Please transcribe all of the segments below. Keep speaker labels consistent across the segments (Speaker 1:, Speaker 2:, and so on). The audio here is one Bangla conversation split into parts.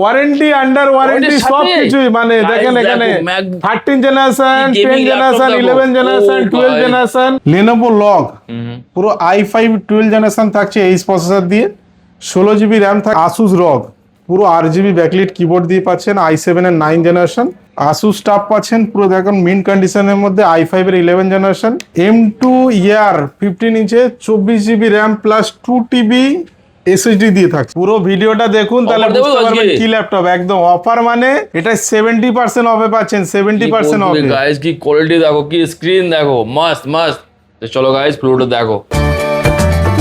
Speaker 1: ওয়ারেন্টি আন্ডার ওয়ারেন্টি সবকিছুই, মানে দেখেন এখানে 13 generation, 10 generation, 11 generation, 12 generation Lenovo Log, পুরো i5 12 জেনারেশন থাকছে এই প্রসেসর দিয়ে, 16 জিবি র্যাম থাকে। Asus ROG, পুরো RGB ব্যাকলিট কিবোর্ড দিয়ে পাচ্ছেন, i7 এর 9 জেনারেশন। Asus স্টাফ পাচ্ছেন পুরো দেখুন মিন্ট কন্ডিশনের মধ্যে, i5 এর 11 জেনারেশন। M2 ইয়ার 15 ইঞ্চে 24 GB RAM plus 2 TB SSD দিয়ে থাকছে। পুরো ভিডিওটা দেখুন তাহলে বুঝতে পারবেন কি ল্যাপটপ, একদম অফার, মানে এটা 70% অফে পাচ্ছেন, 70% অফে।
Speaker 2: गाइस की क्वालिटी देखो, की स्क्रीन देखो, मस्त मस्त। तो चलो गाइस वीडियो देखो।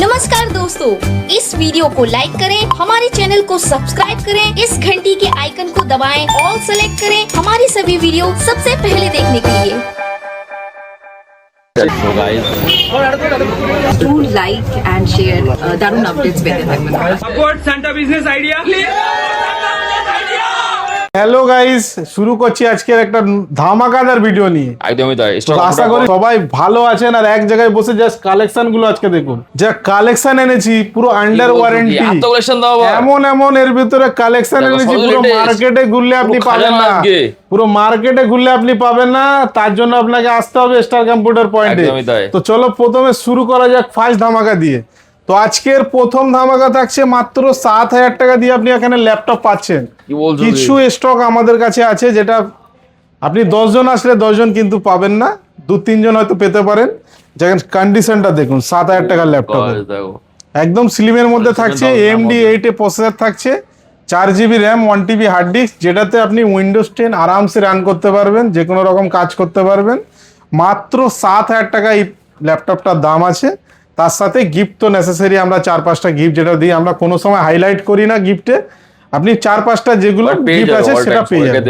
Speaker 3: नमस्कार दोस्तों, इस वीडियो को लाइक करें, हमारे चैनल को सब्सक्राइब करें, इस घंटी के आइकन को दबाएं, ऑल सेलेक्ट करें हमारी सभी वीडियो सबसे पहले देखने के लिए।
Speaker 2: So guys,
Speaker 4: Do like and share দারুণ আপডেটস পেতে থাকবেন।
Speaker 5: Support Santa Business Idea.
Speaker 1: Hello guys, শুরু করছি আজকের একটা ধামাকাদার ভিডিও নিয়ে।
Speaker 2: একদমই তাই।
Speaker 1: তো আশা করি সবাই ভালো আছেন আর এক জায়গায় বসে জাস্ট কালেকশন গুলো আজকে দেখুন। যা কালেকশন এনেছি পুরো আন্ডার ওয়ারেন্টি,
Speaker 2: এত কালেকশন দাও বাবা।
Speaker 1: এমন এর ভিতরে কালেকশন এনেছি পুরো মার্কেটে ঘুরলে আপনি পাবেন না, পুরো মার্কেটে ঘুরলে আপনি পাবেন না, তার জন্য আপনাকে আসতে হবে স্টার কম্পিউটার পয়েন্টে। তো চলো প্রথমে শুরু করা যাক ফার্স্ট ধামাকা দিয়ে। তো আজকের প্রথম ধামাকা থাকছে মাত্র 7,000 টাকা দিয়ে আপনি এখানে ল্যাপটপ পাচ্ছেন। কিছু স্টক আমাদের কাছে আছে যেটা আপনি 10 জন আসলে 10 জন কিন্তু পাবেন না, 2-3 জন হয়তো পেতে পারেন। যেখানে কন্ডিশনটা দেখুন, 7,000 টাকার ল্যাপটপ একদম স্লিমের মধ্যে থাকছে, AMD 8 এ প্রসেসর থাকছে, 4 GB RAM, 1 TB hard disk, যেটাতে আপনি উইন্ডোজ 10 আরামসে রান করতে পারবেন, যে কোনো রকম কাজ করতে পারবেন। মাত্র 7,000 টাকা এই ল্যাপটপটার দাম আছে। তার সাথে গিফট তো নেসেসারি, আমরা 4-5টা গিফট যেটা দিই, আমরা কোনো সময় হাইলাইট করি না গিফটে, আপনি 4-5টা যেগুলো গিফট আছে সেটা পেয়ে যাবেন।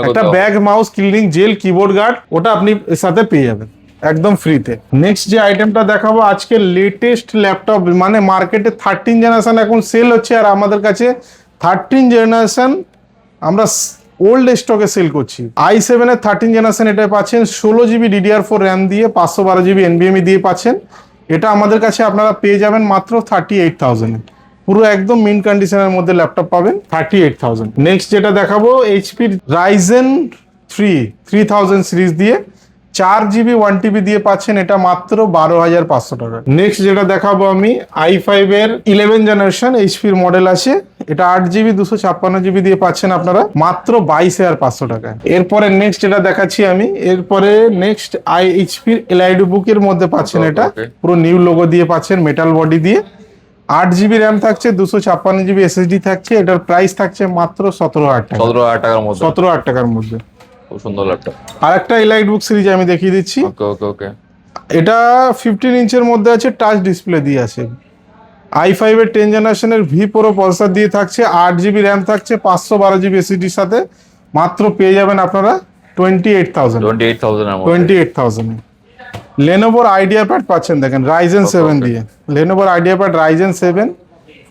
Speaker 1: একটা bag, mouse, cleaning gel, keyboard guard, ওটা আপনি এর সাথে পেয়ে যাবেন একদম ফ্রিতে। নেক্সট যে আইটেমটা দেখাবো আজকে লেটেস্ট ল্যাপটপ, মানে মার্কেটে 13 জেনারেশন এখন সেল হচ্ছে, আর আমাদের কাছে 13 জেনারেশন আমরা ওল্ড স্টকে সেল করছি। i7 এর 13 জেনারেশন এটা পাচ্ছেন 16 জিবি DDR4 র্যাম দিয়ে, 512 জিবি NVMe দিয়ে পাচ্ছেন। এটা আমাদের কাছে আপনারা পেয়ে যাবেন মাত্র 38,000 এ, পুরো একদম মিন কন্ডিশনের মধ্যে ল্যাপটপ পাবেন 38,000। নেক্সট যেটা দেখাবো HP Ryzen 3 3000 সিরিজ দিয়ে 4 জিবি 1 TB দিয়ে পাচ্ছেন, এটা মাত্র 12,500 টাকা। নেক্সট যেটা দেখাবো আমি i5 এর 11 জেনারেশন HP এর মডেল আছে, এটা 8 জিবি 256 জিবি দিয়ে পাচ্ছেন আপনারা মাত্র 22,500 টাকা। এরপরে নেক্সট যেটা দেখাচ্ছি আমি, এরপরে নেক্সট HP Elite এর মধ্যে পাচ্ছেন, এটা পুরো নিউ লোগো দিয়ে পাচ্ছেন, মেটাল বডি দিয়ে, 8 জিবি র্যাম থাকছে, 256 জিবি SSD থাকছে, এটার প্রাইস থাকছে মাত্র 17,000 টাকা।
Speaker 2: 17,000 টাকার মধ্যে,
Speaker 1: 17,000 টাকার মধ্যে
Speaker 2: খুব সুন্দর ল্যাপটপ।
Speaker 1: আরেকটা Elite সিরিজ আমি দেখিয়ে দিচ্ছি।
Speaker 2: ওকে
Speaker 1: এটা 15 ইঞ্চের মধ্যে আছে, টাচ ডিসপ্লে দিয়ে আছে, i5 এর 10 জেনারেশনের V Pro প্রসেসর দিয়ে থাকছে, 8 জিবি র্যাম থাকছে, 512 জিবি SSDর সাথে, মাত্র পেয়ে যাবেন আপনারা 28,000
Speaker 2: এর মধ্যে।
Speaker 1: 28,000 Lenovo IdeaPad পাচ্ছেন দেখেন Ryzen 7 দিয়ে, Lenovo IdeaPad Ryzen 7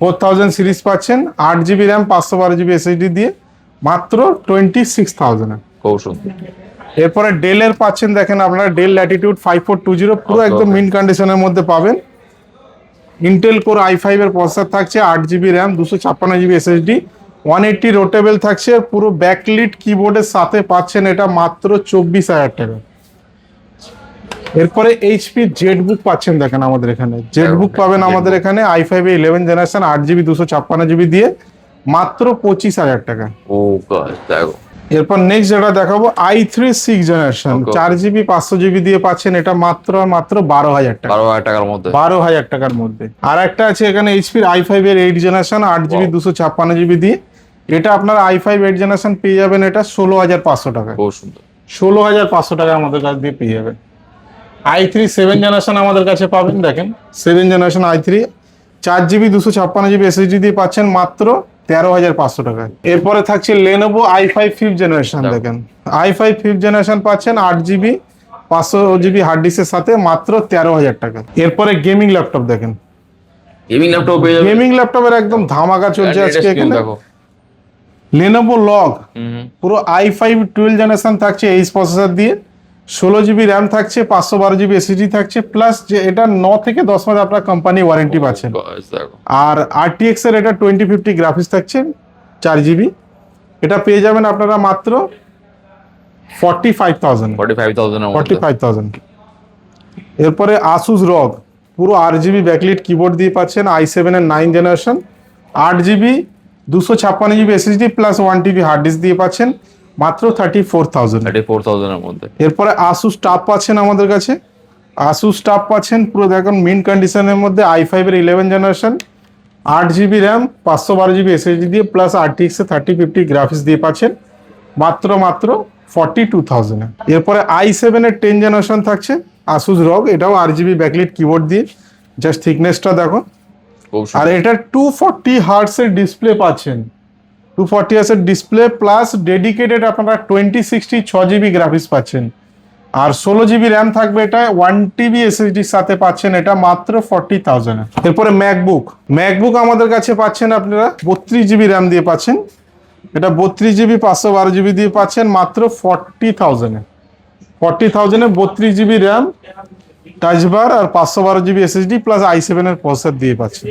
Speaker 1: 4000 সিরিজ পাচ্ছেন, 8 জিবি র্যাম, 512 জিবি SSD দিয়ে, মাত্র 26,000 এ।
Speaker 2: খুব সুন্দর।
Speaker 1: এরপরে ডেল এর পাচ্ছেন দেখেন আপনারা ডেল ল্যাটিটিউড 5420, পুরো একদম মিন কন্ডিশনের মধ্যে পাবেন। ইন্টেল কোর i5 এর প্রসেসর থাকছে, 8 জিবি র্যাম, 256 জিবি SSD, 180 রোটেবল থাকছে, পুরো ব্যাকলিট কিবোর্ডের সাথে পাচ্ছেন, এটা মাত্র 24,000 টাকা। এরপরে HP জেটবুক পাচ্ছেন দেখেন আমাদের এখানে, জেটবুক পাবেন আমাদের এখানে i5 এ 11 জেনারেশন, 8 জিবি 256 জিবি দিয়ে, মাত্র 25,000 টাকা।
Speaker 2: ও গাইস দেখো।
Speaker 1: এরপর নেক্সট যেটা দেখাবো i3 6 জেনারেশন, 4 জিবি 500 জিবি দিয়ে পাচ্ছেন, এটা মাত্র 12,000 টাকা।
Speaker 2: 12,000 টাকার মধ্যে,
Speaker 1: 12,000 টাকার মধ্যে। আর একটা আছে এখানে HP i5 এর 8 জেনারেশন, 8 জিবি 256 জিবি দিয়ে, এটা আপনার i5 8 জেনারেশন পেয়ে যাবেন, এটা 16,500 টাকা।
Speaker 2: খুব সুন্দর,
Speaker 1: 16,500 টাকা আমাদের কাছে দিয়ে পেয়ে যাবেন। i3 7 জেনারেশন আমাদের কাছে পাবেন দেখেন, 7 generation i3, 4 GB 256 GB SSD দিয়ে পাচ্ছেন মাত্র 13,500 টাকা। এরপরে থাকছে Lenovo i5 5th জেনারেশন দেখেন, i5 5th জেনারেশন পাচ্ছেন 8 জিবি 500 জিবি হার্ড ডিস্কের সাথে, মাত্র 13,000 টাকা। এরপরে গেমিং ল্যাপটপ দেখেন,
Speaker 2: গেমিং ল্যাপটপ পেয়ে যাবেন।
Speaker 1: গেমিং ল্যাপটপের একদম ধামাকা চলছে আজকে এখানে। Lenovo Log, পুরো i5 12 জেনারেশন থাকছে এই প্রসেসর দিয়ে, 16 জিবি র্যাম থাকছে, 512 জিবি SSD থাকছে, প্লাস যে এটা 9 থেকে 10 মাস আপনার কোম্পানি ওয়ারেন্টি পাচ্ছেন। আর RTX এর এটা 2050 গ্রাফিক্স থাকছে, 4 জিবি, এটা পেয়ে যাবেন আপনারা মাত্র 45,000
Speaker 2: 45,000 এর মধ্যে
Speaker 1: 45,000। এরপরে আসুস রগ পুরো RGB ব্যাকলিট কিবোর্ড দিয়ে পাচ্ছেন i7 এর 9 generation, 8GB 256GB SSD plus 1TB hard disk দিয়ে পাচ্ছেন মাত্র 34,000।
Speaker 2: 34,000 এর মধ্যে।
Speaker 1: এরপরে আসুস টাফ পাচ্ছেন আমাদের কাছে, আসুস টাফ পাচ্ছেন পুরো দেখুন মিন কন্ডিশনের মধ্যে i5 এর 11 generation, 8GB RAM 512GB SSD দিয়ে প্লাস RTX 3050 গ্রাফিক্স দিয়ে পাচ্ছেন মাত্র 42,000। এরপরে i7 এর 10 জেনারেশন থাকছে আসুস রগ, এটাও RGB ব্যাকলিট কিবোর্ড দিয়ে, জাস্ট থিকনেসটা দেখো।
Speaker 2: খুব
Speaker 1: আর এটা 240 হার্টস এর ডিসপ্লে পাচ্ছেন, 240 হার্টস এর ডিসপ্লে প্লাস ডেডিকেটেড আপনারা 2060 6GB গ্রাফিক্স পাচ্ছেন, আর 16GB র্যাম থাকবে এটা, 1TB SSD সাথে পাচ্ছেন এটা মাত্র 40,000। এরপরে ম্যাকবুক আমাদের কাছে পাচ্ছেন আপনারা 32GB র্যাম দিয়ে পাচ্ছেন, এটা 32GB 512GB দিয়ে পাচ্ছেন মাত্র 40,000 এ। 40,000 এ 32GB র্যাম টাচ বার আর 512GB SSD প্লাস i7 এর প্রসেসর দিয়ে পাচ্ছেন।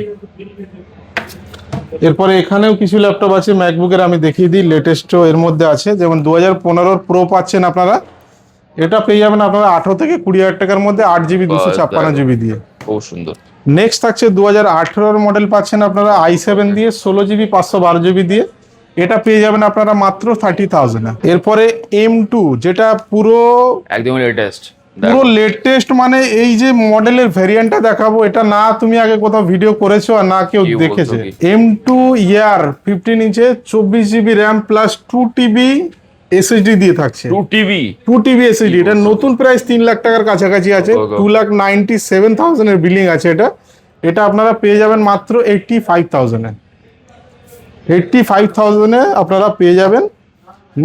Speaker 1: এরপরে এখানেও কিছু ল্যাপটপ আছে ম্যাকবুকের, আমি দেখিয়ে দিই লেটেস্ট এর মধ্যে আছে, যেমন 2015 প্রো পাচ্ছেন আপনারা, এটা পেয়ে যাবেন আপনারা 18 থেকে 20,000 টাকার মধ্যে 8GB 256GB দিয়ে।
Speaker 2: খুব সুন্দর।
Speaker 1: নেক্সট থাকছে 2018 মডেল পাচ্ছেন আপনারা i7 দিয়ে 16GB 512GB দিয়ে, এটা পেয়ে যাবেন আপনারা মাত্র 30,000 এ। এরপরে M2 যেটা পুরো
Speaker 2: একদম লেটেস্ট,
Speaker 1: লেটেস্ট মানে এই যে মডেলের ভেরিয়েন্টটা দেখাবো, এটা না তুমি আগে কোথাও ভিডিও করেছো আর না কেউ দেখেছে। M2 ইয়ার 15 ইঞ্চে 24GB RAM plus 2TB SSD দিয়ে থাকছে, 2TB SSD। এটা নতুন প্রাইস 3 লাখ টাকার কাছাকাছি আছে, 2,97,000 এর বিলিং আছে এটা। এটা আপনারা পেয়ে যাবেন মাত্র 85,000 এ, 85,000 এ আপনারা পেয়ে যাবেন।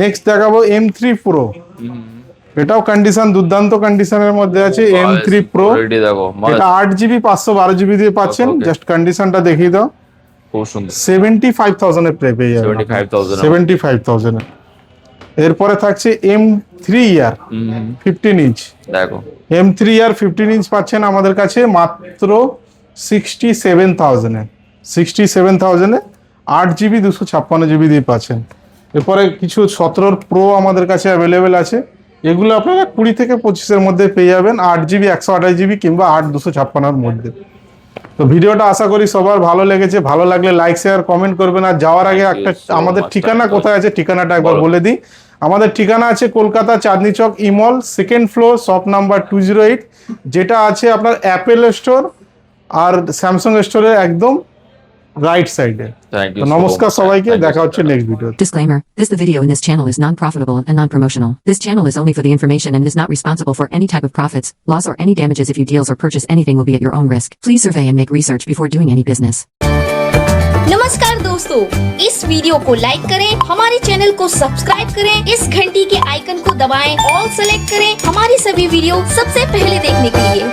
Speaker 1: নেক্সট দেখাবো M3 Pro, এটাও কন্ডিশন দুর্দান্ত কন্ডিশনের মধ্যে আছে M3 Pro, এটা 8GB 512GB দিয়ে পাচ্ছেন, জাস্ট কন্ডিশনটা দেখিয়ে দাও।
Speaker 2: খুব সুন্দর।
Speaker 1: 75,000 এ পেয়ে যাবেন, 75,000 এ। এরপরে থাকছে M3 ইয়ার 15 ইঞ্চ,
Speaker 2: দেখো
Speaker 1: M3 ইয়ার 15 ইঞ্চ পাচ্ছেন আমাদের কাছে মাত্র 67,000 এ, 67,000 এ 8GB 256GB দিয়ে পাচ্ছেন। এরপরে কিছু 17 Pro আমাদের কাছে অ্যাভেলেবেল আছে, এগুলো আপনারা 20 থেকে 25 এর মধ্যে পেয়ে যাবেন, 8GB 128GB কিংবা 8 256 এর মধ্যে। তো ভিডিওটা আশা করি সবার ভালো লেগেছে, ভালো লাগলে লাইক শেয়ার কমেন্ট করবেন। আর যাওয়ার আগে একটা আমাদের ঠিকানা কোথায় আছে ঠিকানাটা একবার বলে দিই। আমাদের ঠিকানা আছে কলকাতা চাঁদনি চক ইমল, 2nd ফ্লোর, শপ নাম্বার 208, যেটা আছে আপনার অ্যাপেল স্টোর আর স্যামসাং স্টোরের একদম রাইট সাইডে। তো নমস্কার সবাইকে, দেখা হচ্ছে next video.
Speaker 6: Disclaimer, the video in this channel is non-profitable and non-promotional. This channel is only for the information and is not responsible for any type of profits, loss or any damages. If you deals or purchase anything will be at your own risk. Please survey and make research before doing any business.
Speaker 3: नमस्कार दोस्तों, इस वीडियो को लाइक करें, हमारे चैनल को सब्सक्राइब करें, इस घंटी के आइकन को दबाएं, ऑल सेलेक्ट करें हमारी सभी वीडियो सबसे पहले देखने के लिए।